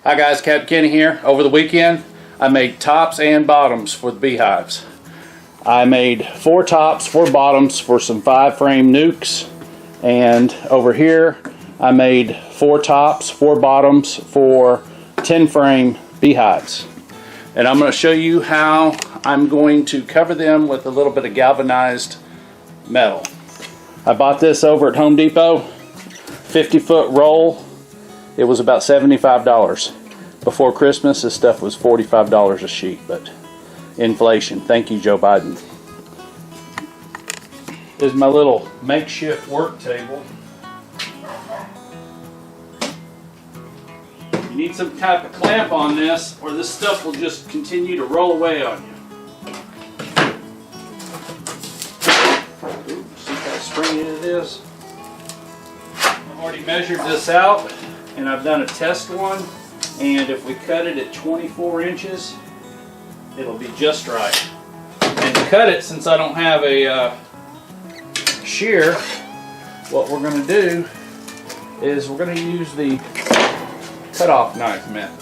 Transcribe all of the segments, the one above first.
Hi guys, Captain Kenny here. Over the weekend I made tops and bottoms for the beehives. I made 4 tops, 4 bottoms for some 5-frame nukes, and over here I made 4 tops, 4 bottoms for 10-frame beehives. And I'm going to show you how I'm going to cover them with a little bit of galvanized metal. I bought this over at Home Depot, 50-foot roll. It was about $75. Before Christmas, this stuff was $45 a sheet, but inflation. Thank you, Joe Biden. This is my little makeshift work table. You need some type of clamp on this, or this stuff will just continue to roll away on you. Ooh, see how springy it is? I've already measured this out, and I've done a test one. And if we cut it at 24 inches, it'll be just right. And to cut it, since I don't have a shear, what we're going to do is we're going to use the cutoff knife method.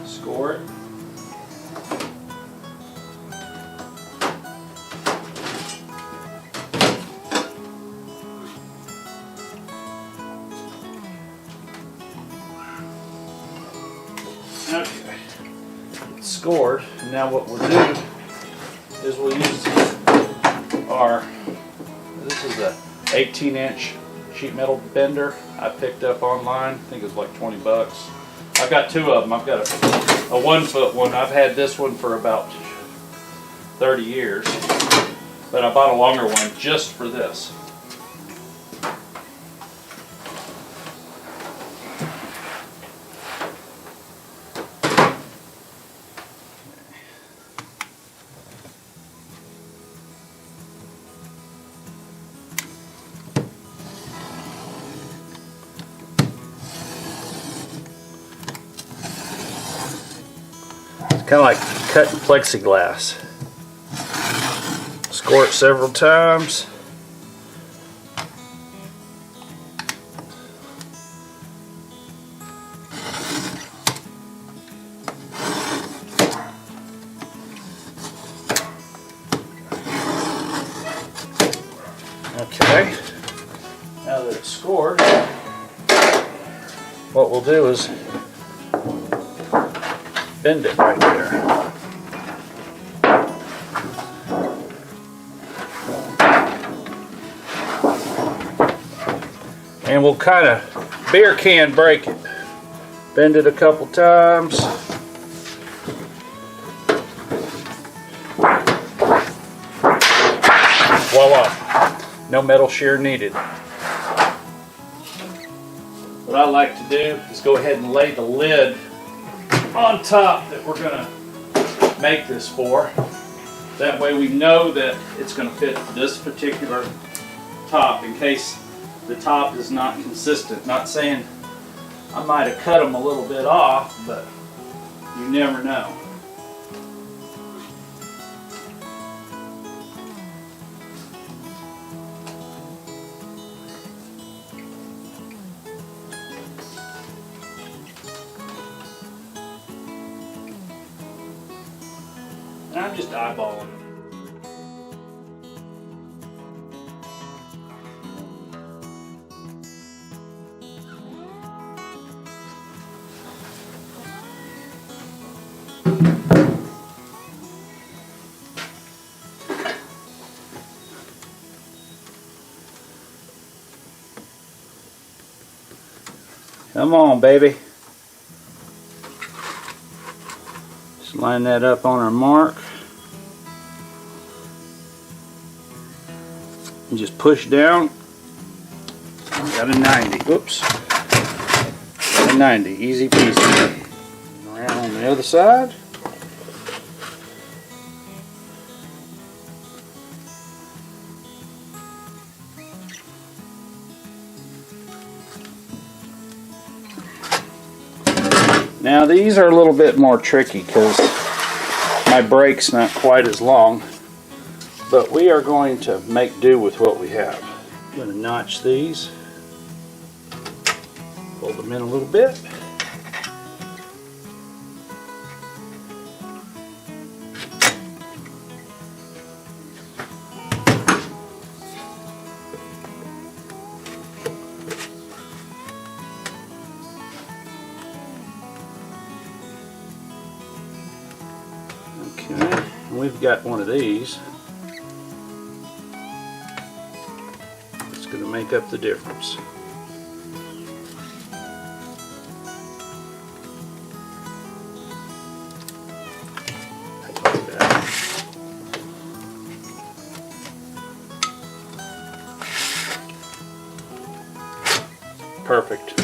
Score it. Okay, it's scored. Now what we'll do is we'll use this is a 18-inch sheet metal bender I picked up online. I think it was like 20 bucks. I've got 2 of them. I've got a 1-foot one. I've had this one for about 30 years, but I bought a longer one just for this. Kind of like cutting plexiglass. Score it several times. Okay, now that it's scored, what we'll do is bend it right there. And we'll kind of beer can break it. Bend it a couple times. Voila. No metal shear needed. What I like to do is go ahead and lay the lid on top that we're going to make this for. That way we know that it's going to fit this particular top in case the top is not consistent. Not saying I might have cut them a little bit off, but you never know. And I'm just eyeballing them. Come on, baby. Just line that up on our mark. And just push down. Got a 90. Whoops. Got a 90. Easy peasy. Around on the other side. Now these are a little bit more tricky because my brake's not quite as long, but we are going to make do with what we have. I'm going to notch these, fold them in a little bit. Okay, and we've got one of these. It's going to make up the difference. Like that. Perfect.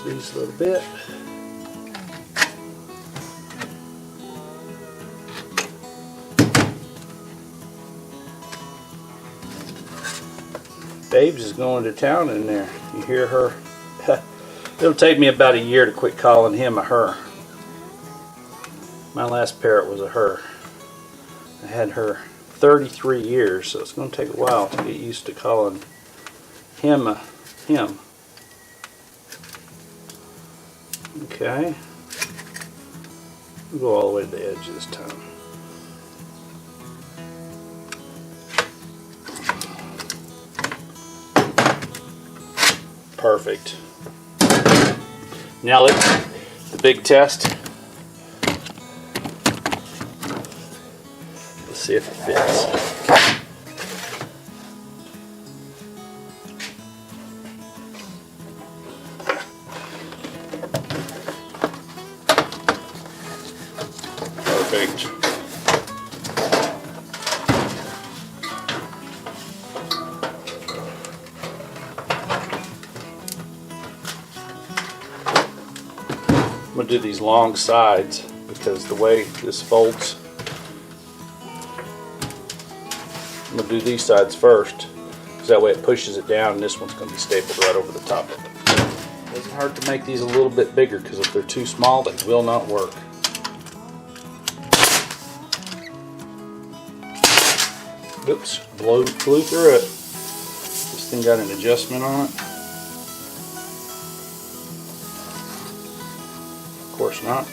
These a little bit. Babes is going to town in there. You hear her? It'll take me about a year to quit calling him a her. My last parrot was a her. I had her 33 years, so it's going to take a while to get used to calling him a him. Okay, we'll go all the way to the edge this time. Perfect. Now the big test. Let's see if it fits. Perfect. I'm going to do these long sides because the way this folds, I'm going to do these sides first because that way it pushes it down and this one's going to be stapled right over the top of it. It doesn't hurt to make these a little bit bigger because if they're too small they will not work. Oops, flew through it. This thing got an adjustment on it. Of course not.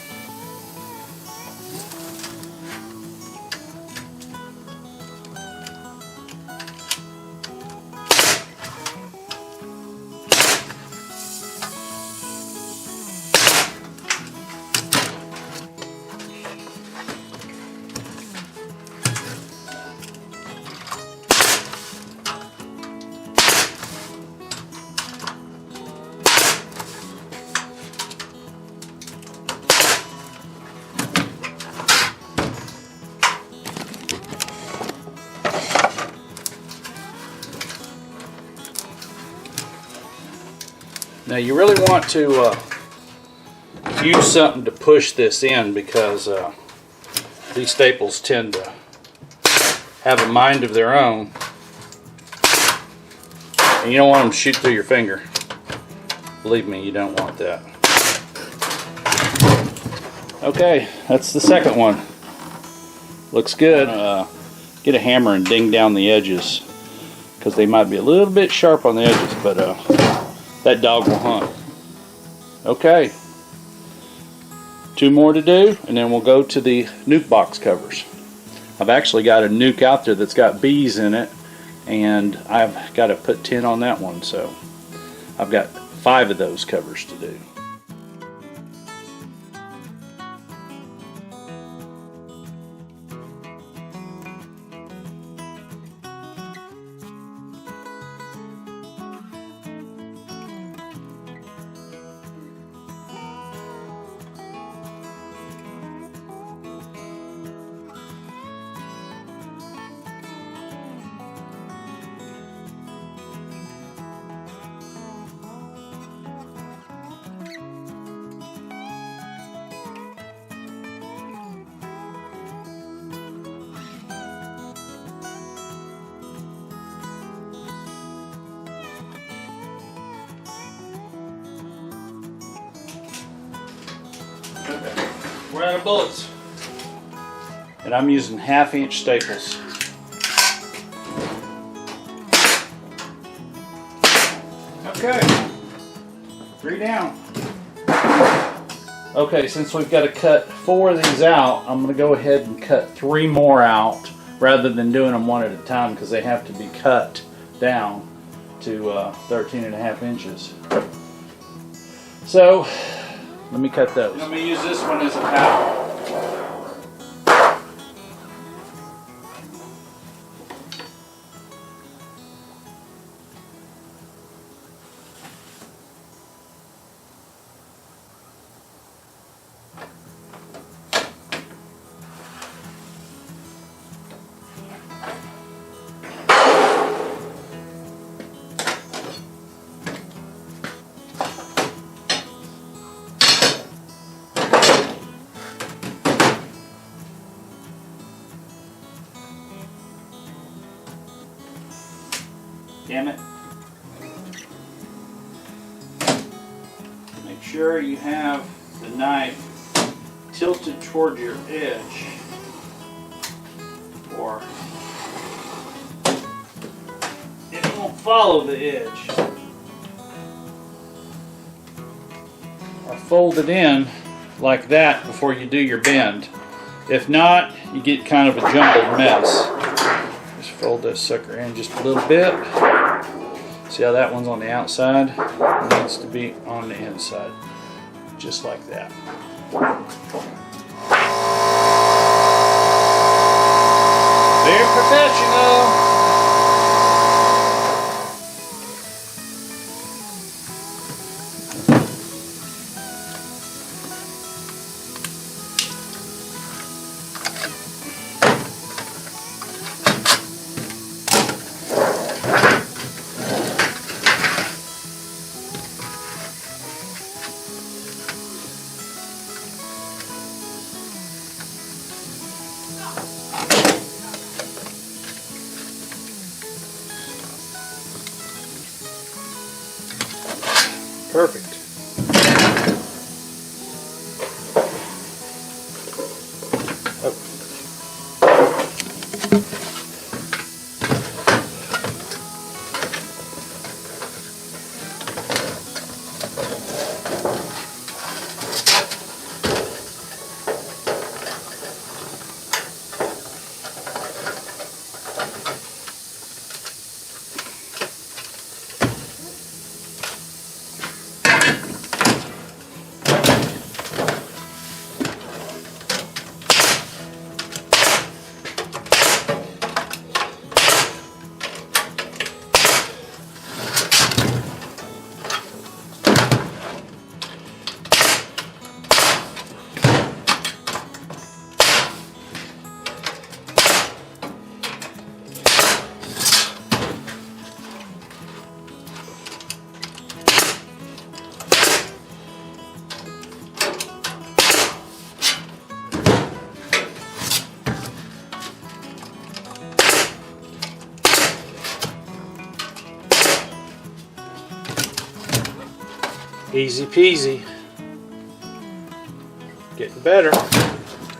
Now you really want to use something to push this in because these staples tend to have a mind of their own and you don't want them to shoot through your finger. Believe me, you don't want that. Okay, that's the second one. Looks good. Get a hammer and ding down the edges because they might be a little bit sharp on the edges, but that dog will hunt. Okay, 2 more to do and then we'll go to the nuke box covers. I've actually got a nuke out there that's got bees in it and I've got to put 10 on that one, so I've got 5 of those covers to do. Okay. We're out of bullets. And I'm using 1/2-inch staples. Okay. 3 down. Okay, since we've got to cut 4 of these out, I'm going to go ahead and cut 3 more out rather than doing them one at a time because they have to be cut down to 13.5 inches. So, let me cut those. Let me use this one as a paddle. Damn it. Make sure you have the knife tilted toward your edge, or it won't follow the edge. Or fold it in like that before you do your bend. If not, you get kind of a jumbled mess. Just fold this sucker in just a little bit. See how that one's on the outside? It needs to be on the inside. Just like that. Very professional. Perfect. Oh. Easy peasy. Getting better.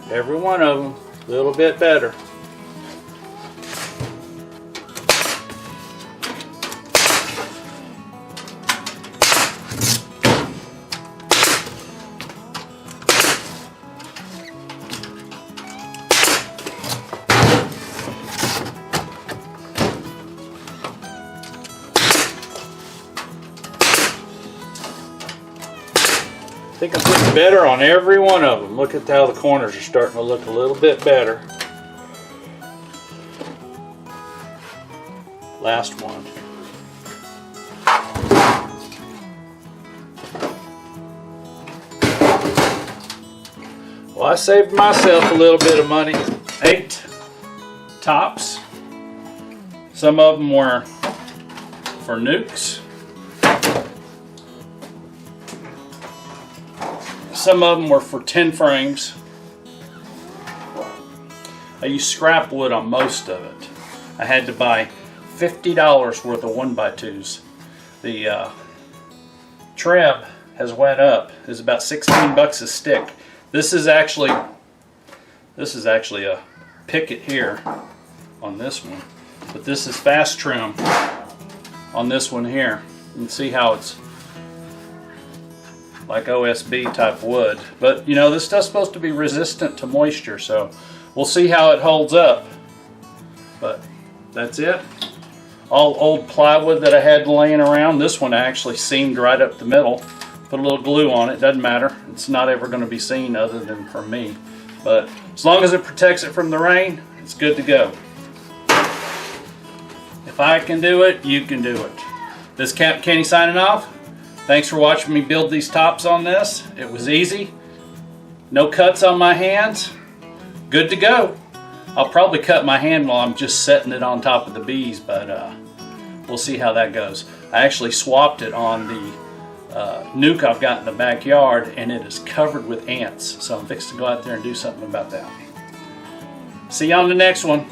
Every one of them a little bit better. I think I'm getting better on every one of them. Look at how the corners are starting to look a little bit better. Last one. Well, I saved myself a little bit of money. 8 tops. Some of them were for nukes. Some of them were for 10 frames. I used scrap wood on most of it. I had to buy $50 worth of 1x2s. The trim has went up. It's about 16 bucks a stick. This is actually a picket here on this one, but this is fast trim on this one here. You can see how it's like OSB type wood, but you know, this stuff's supposed to be resistant to moisture, so we'll see how it holds up. But that's it. All old plywood that I had laying around. This one I actually seamed right up the middle. Put a little glue on it, doesn't matter. It's not ever going to be seen other than from me. But as long as it protects it from the rain, it's good to go. If I can do it, you can do it. This is Captain Kenny signing off. Thanks for watching me build these tops on this. It was easy. No cuts on my hands. Good to go. I'll probably cut my hand while I'm just setting it on top of the bees, but we'll see how that goes. I actually swapped it on the nuke I've got in the backyard, and it is covered with ants. So I'm fixing to go out there and do something about that. See you on the next one.